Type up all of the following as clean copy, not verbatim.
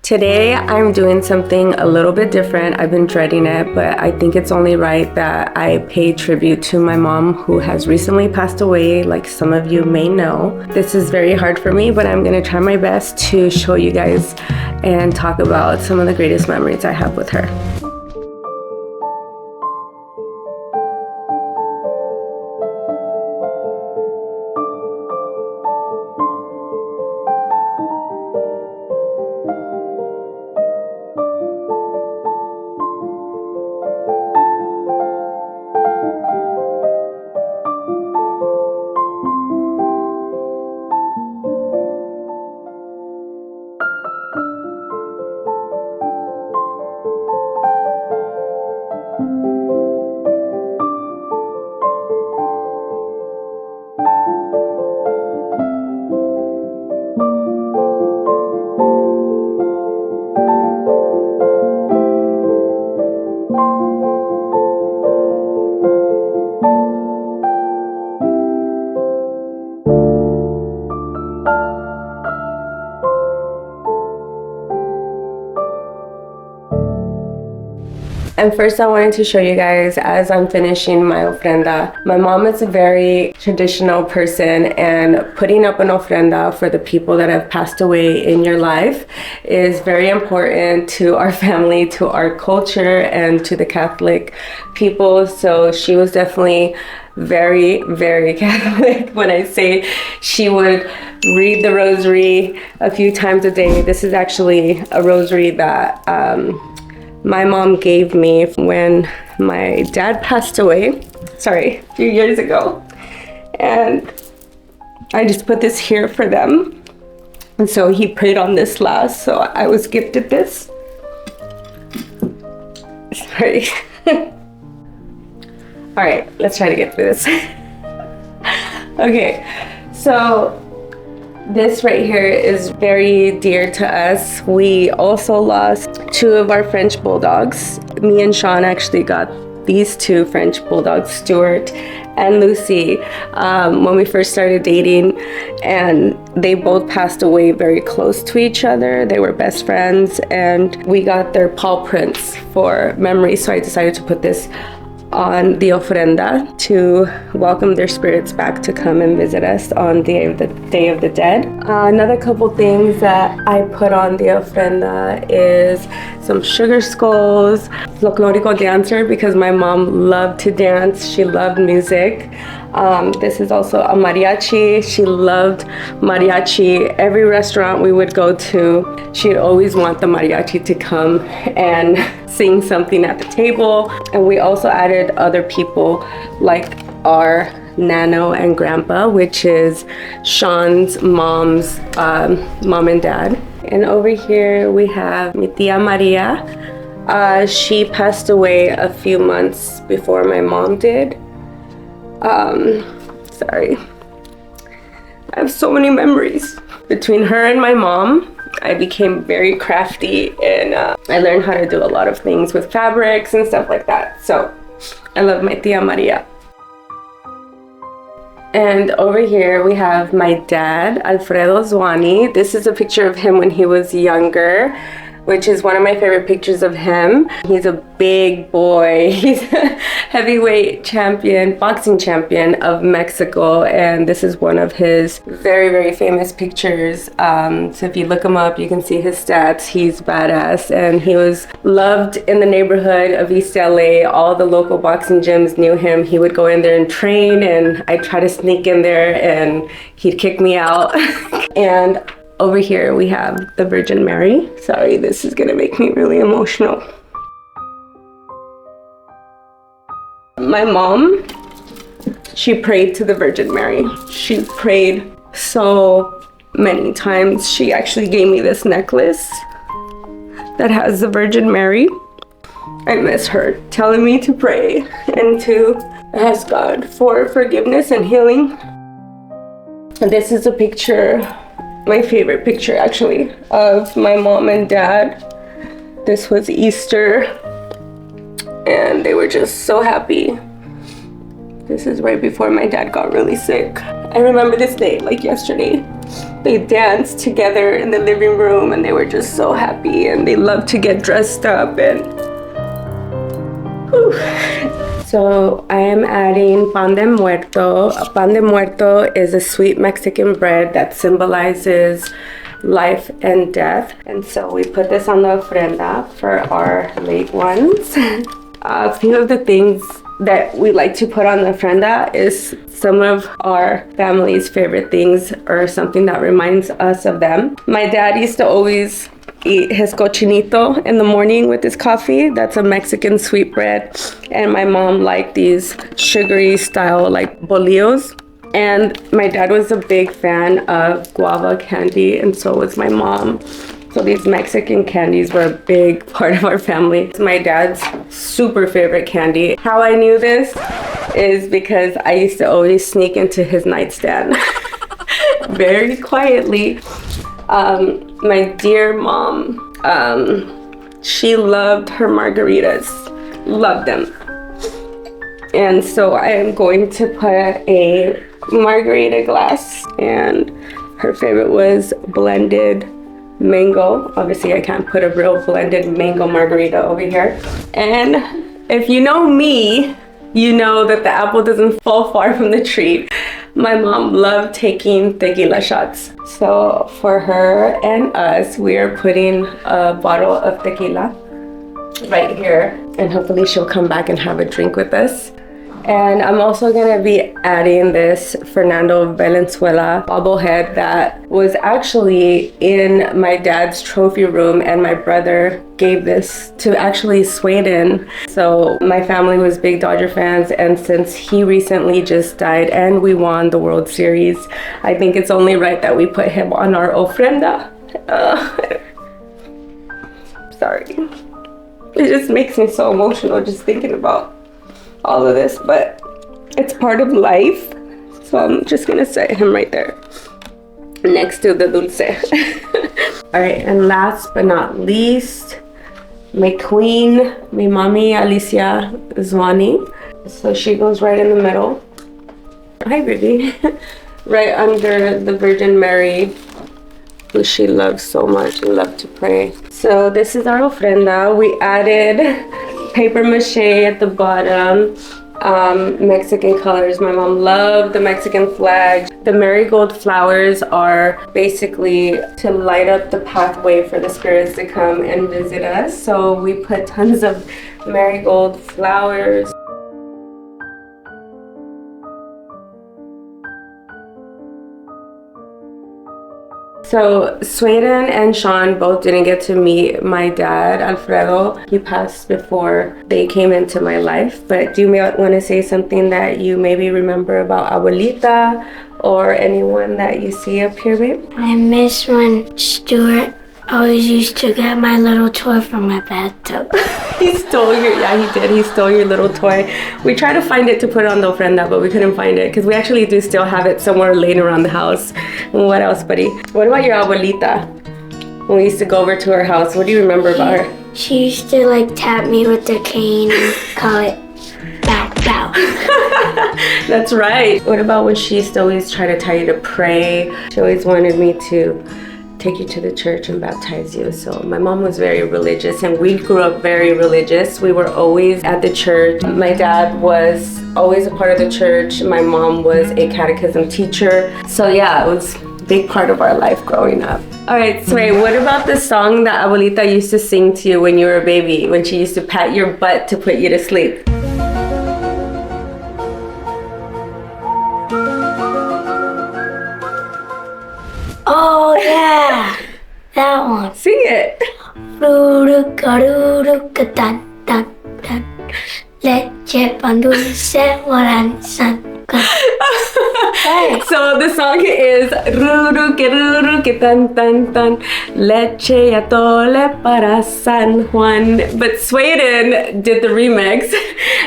Today I'm doing something a little bit different. I've been dreading it, but I think it's only right that I pay tribute to my mom who has recently passed away, like some of you may know. This is very hard for me, but I'm gonna try my best to show you guys and talk about some of the greatest memories I have with her. And first I wanted to show you guys, as I'm finishing my ofrenda, my mom is a very traditional person, and putting up an ofrenda for the people that have passed away in your life is very important to our family, to our culture, and to the Catholic people. So she was definitely very, very Catholic. When I say she would read the rosary a few times a day. This is actually a rosary that my mom gave me when my dad passed away, a few years ago. And I just put this here for them. And so he prayed on this last, so I was gifted this. Sorry. All right, let's try to get through this. Okay, so this right here is very dear to us. We also lost 2 of our French bulldogs. Me and Sean actually got these 2 French bulldogs, Stuart and Lucy, when we first started dating, and they both passed away very close to each other. They were best friends, and we got their paw prints for memory, so I decided to put this on the ofrenda to welcome their spirits back to come and visit us on the Day of the Dead. Another couple things that I put on the ofrenda is some sugar skulls, folklorico dancer, because my mom loved to dance. She loved music. This is also a mariachi. She loved mariachi. Every restaurant we would go to, she'd always want the mariachi to come and sing something at the table. And we also added other people like our nano and grandpa, which is Sean's mom's mom and dad. And over here we have mi tia Maria. She passed away a few months before my mom did. Sorry. I have so many memories. Between her and my mom, I became very crafty, and I learned how to do a lot of things with fabrics and stuff like that. So I love my tia Maria. And over here we have my dad, Alfredo Zuany. This is a picture of him when he was younger, which is one of my favorite pictures of him. He's a big boy. He's a heavyweight champion, boxing champion of Mexico, and this is one of his very, very famous pictures. So if you look him up, you can see his stats. He's badass, and he was loved in the neighborhood of East LA. All the local boxing gyms knew him. He would go in there and train, and I'd try to sneak in there, and he'd kick me out. And over here we have the Virgin Mary. Sorry, this is gonna make me really emotional. My mom, she prayed to the Virgin Mary. She prayed so many times. She actually gave me this necklace that has the Virgin Mary. I miss her telling me to pray and to ask God for forgiveness and healing. And this is a picture, my favorite picture actually, of my mom and dad. This was Easter, and they were just so happy. This is right before my dad got really sick. I remember this day like yesterday. They danced together in the living room and they were just so happy and they loved to get dressed up and whew. So I am adding pan de muerto. Pan de muerto is a sweet Mexican bread that symbolizes life and death. And so we put this on the ofrenda for our late ones. A few of the things that we like to put on the ofrenda is some of our family's favorite things or something that reminds us of them. My dad used to always eat his cochinito in the morning with his coffee. That's a Mexican sweetbread. And my mom liked these sugary style like bolillos. And my dad was a big fan of guava candy, and so was my mom. So these Mexican candies were a big part of our family. It's my dad's super favorite candy. How I knew this is because I used to always sneak into his nightstand very quietly. My dear mom, she loved her margaritas, loved them. And so I am going to put a margarita glass, and her favorite was blended mango. Obviously I can't put a real blended mango margarita over here. And if you know me, you know that the apple doesn't fall far from the tree. My mom loved taking tequila shots. So for her and us, we are putting a bottle of tequila right here, and hopefully she'll come back and have a drink with us. And I'm also gonna be adding this Fernando Valenzuela bobblehead that was actually in my dad's trophy room, and my brother gave this to actually Sweden. So my family was big Dodger fans, and since he recently just died and we won the World Series, I think it's only right that we put him on our ofrenda. Sorry. It just makes me so emotional just thinking about all of this, but it's part of life. So I'm just gonna set him right there next to the dulce. All right, and last but not least, my queen, my mommy, Alicia Zuany. So she goes right in the middle. Hi, baby. Right under the Virgin Mary, who she loves so much and loved to pray. So this is our ofrenda. We added paper mache at the bottom, Mexican colors. My mom loved the Mexican flag. The marigold flowers are basically to light up the pathway for the spirits to come and visit us. So we put tons of marigold flowers. So Sweden and Sean both didn't get to meet my dad, Alfredo. He passed before they came into my life. But do you want to say something that you maybe remember about Abuelita or anyone that you see up here, babe? I miss when Stuart always used to get my little toy from my bathtub. He stole your, yeah, he did. He stole your little toy. We tried to find it to put on the ofrenda, but we couldn't find it because we actually do still have it somewhere laying around the house. What else, buddy? What about your abuelita? When we used to go over to her house, what do you remember about her? She used to like tap me with the cane and call it bow, bow. That's right. What about when she used to always try to tell you to pray? She always wanted me to take you to the church and baptize you. So my mom was very religious, and we grew up very religious. We were always at the church. My dad was always a part of the church. My mom was a catechism teacher. So yeah, it was a big part of our life growing up. All right, so what about the song that Abuelita used to sing to you when you were a baby, when she used to pat your butt to put you to sleep? Oh yeah, that one. Sing it. Leche pan dulce oranzan. So the song is ruru que tan tan tan leche y atole para San Juan. But Sweden did the remix,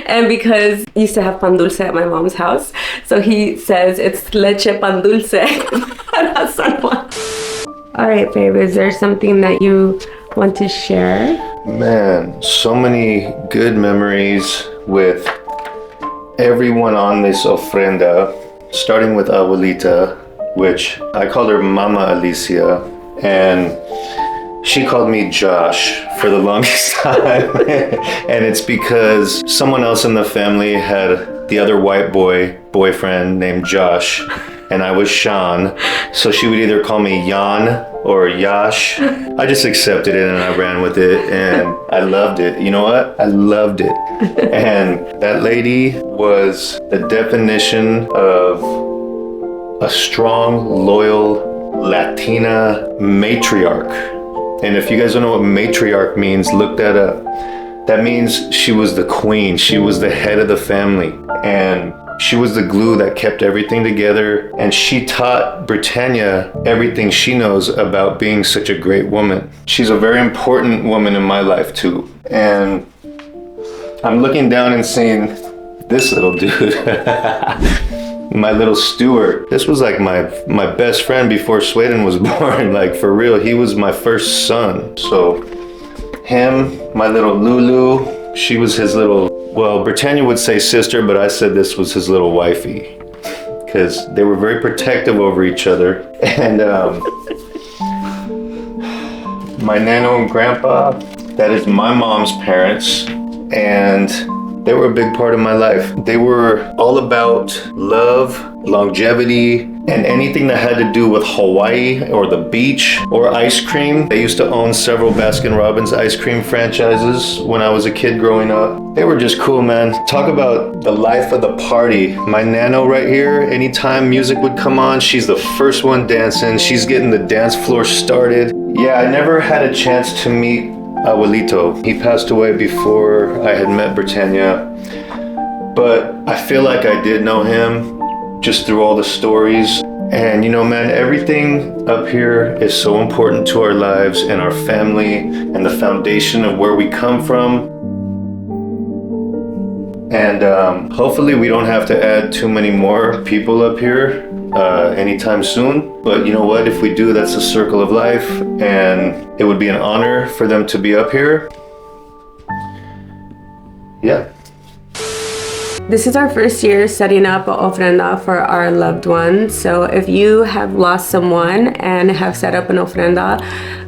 and because he used to have pan dulce at my mom's house, so he says it's leche pan dulce para San Juan. All right, babe, is there something that you want to share? Man, so many good memories with everyone on this ofrenda. starting with Abuelita, which I called her Mama Alicia, and she called me Josh for the longest time. And it's because someone else in the family had the other white boyfriend named Josh, and I was Sean. So she would either call me Jan or Yash. I just accepted it and I ran with it, and I loved it. You know what? I loved it. And that lady was the definition of a strong, loyal Latina matriarch. And if you guys don't know what matriarch means, look that up. That means she was the queen. She was the head of the family. And she was the glue that kept everything together. And she taught Brittania everything she knows about being such a great woman. She's a very important woman in my life too. And I'm looking down and seeing this little dude. My little Stuart. This was like my best friend before Sweden was born. Like, for real, he was my first son. So him, my little Lulu, she was his little, well, Brittania would say sister, but I said this was his little wifey, because they were very protective over each other. And my nano and grandpa, that is my mom's parents, and they were a big part of my life. They were all about love, longevity, and anything that had to do with Hawaii or the beach or ice cream. They used to own several Baskin-Robbins ice cream franchises when I was a kid growing up. They were just cool, man. Talk about the life of the party. My nano right here, anytime music would come on, she's the first one dancing. She's getting the dance floor started. Yeah, I never had a chance to meet Abuelito. He passed away before I had met Brittania, but I feel like I did know him just through all the stories. And you know, man, everything up here is so important to our lives and our family and the foundation of where we come from. And hopefully we don't have to add too many more people up here anytime soon. But you know what? If we do, that's a circle of life, and it would be an honor for them to be up here. Yeah. This is our first year setting up an ofrenda for our loved ones. So if you have lost someone and have set up an ofrenda,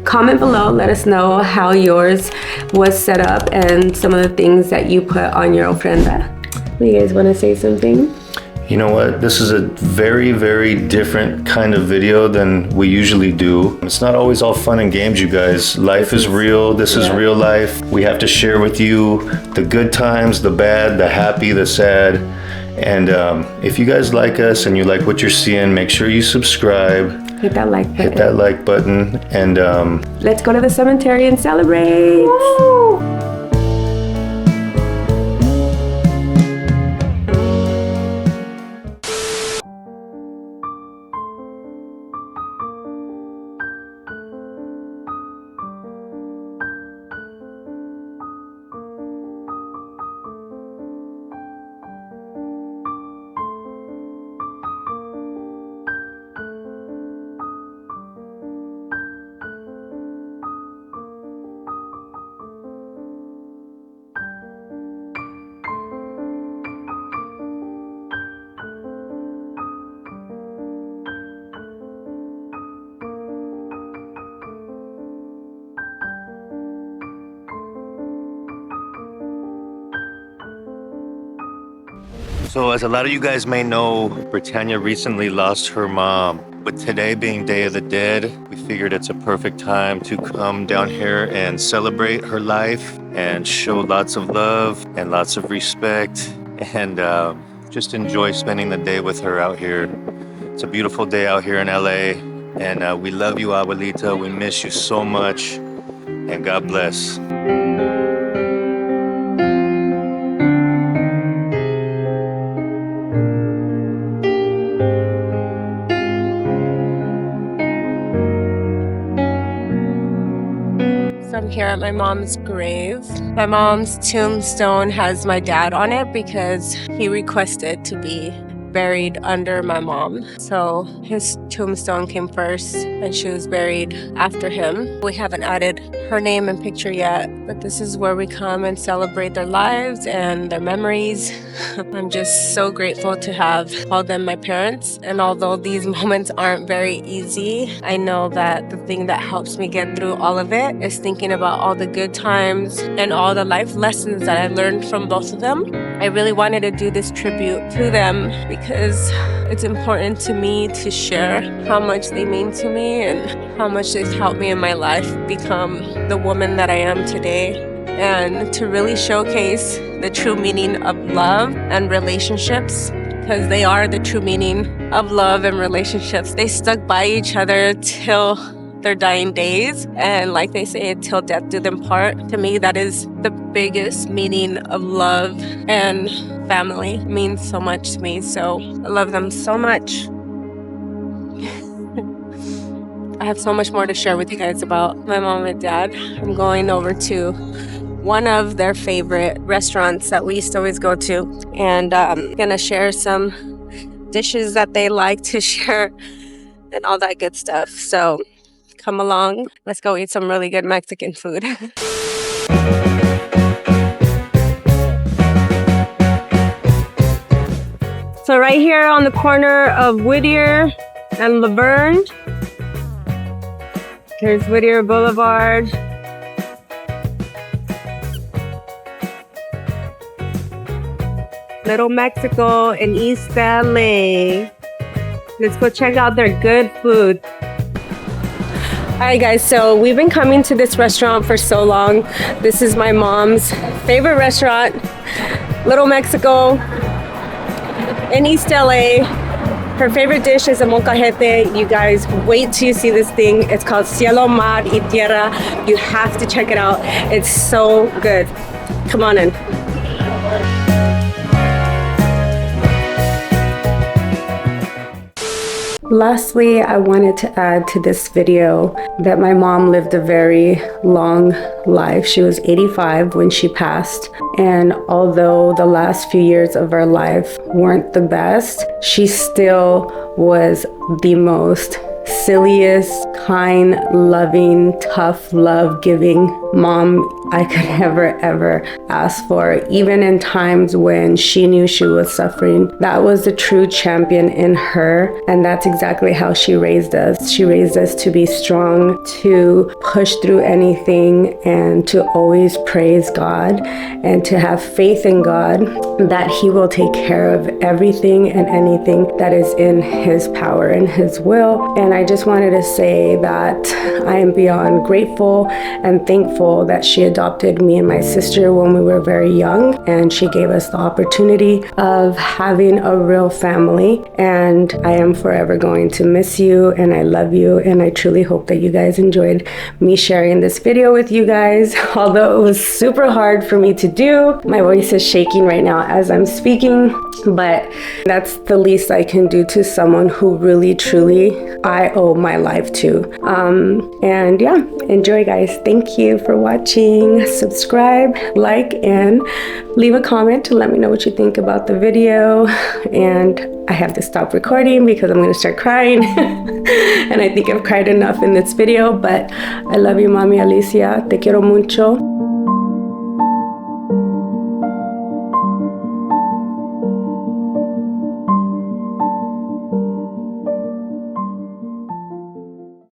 comment below, let us know how yours was set up and some of the things that you put on your ofrenda. You guys want to say something? You know what? This is a very, very different kind of video than we usually do. It's not always all fun and games, you guys. Life is real. This is real life. We have to share with you the good times, the bad, the happy, the sad. And if you guys like us and you like what you're seeing, make sure you subscribe. Hit that like button. Hit that like button. And let's go to the cemetery and celebrate. Woo! So as a lot of you guys may know, Brittania recently lost her mom. With today being Day of the Dead, we figured it's a perfect time to come down here and celebrate her life and show lots of love and lots of respect, and just enjoy spending the day with her out here. It's a beautiful day out here in LA, and we love you, Abuelita. We miss you so much, and God bless. I'm here at my mom's grave. My mom's tombstone has my dad on it because he requested to be buried under my mom. So his tombstone came first and she was buried after him. We haven't added her name and picture yet, but this is where we come and celebrate their lives and their memories. I'm just so grateful to have called them my parents. And although these moments aren't very easy, I know that the thing that helps me get through all of it is thinking about all the good times and all the life lessons that I learned from both of them. I really wanted to do this tribute to them because it's important to me to share how much they mean to me and how much they've helped me in my life become the woman that I am today, and to really showcase the true meaning of love and relationships, because they are the true meaning of love and relationships. They stuck by each other till their dying days, and like they say, till death do them part. To me, that is the biggest meaning of love, and family it means so much to me. So I love them so much. I have so much more to share with you guys about my mom and dad. I'm going over to one of their favorite restaurants that we used to always go to, and I'm gonna share some dishes that they like to share and all that good stuff. So come along, let's go eat some really good Mexican food. So right here on the corner of Whittier and Laverne, here's Whittier Boulevard. Little Mexico in East LA. Let's go check out their good food. Alright guys, so we've been coming to this restaurant for so long. This is my mom's favorite restaurant, Little Mexico in East LA. Her favorite dish is a molcajete. You guys, wait till you see this thing. It's called Cielo, Mar y Tierra. You have to check it out. It's so good. Come on in. Lastly, I wanted to add to this video that my mom lived a very long life. She was 85 when she passed, and although the last few years of her life weren't the best, she still was the most silliest, kind, loving, tough, love-giving mom I could ever ask for. Even in times when she knew she was suffering, that was the true champion in her, and that's exactly how she raised us. She raised us to be strong, to push through anything, and to always praise God, and to have faith in God that He will take care of everything and anything that is in His power and His will. And I just wanted to say that I am beyond grateful and thankful that she adopted me and my sister when we were very young, and she gave us the opportunity of having a real family. And I am forever going to miss you, and I love you, and I truly hope that you guys enjoyed me sharing this video with you guys. Although it was super hard for me to do, my voice is shaking right now as I'm speaking, but that's the least I can do to someone who really truly I owe my life to. And yeah, enjoy guys. Thank you for watching. Subscribe, like, and leave a comment to let me know what you think about the video. And I have to stop recording because I'm going to start crying. And I think I've cried enough in this video, but I love you, Mami Alicia. Te quiero mucho.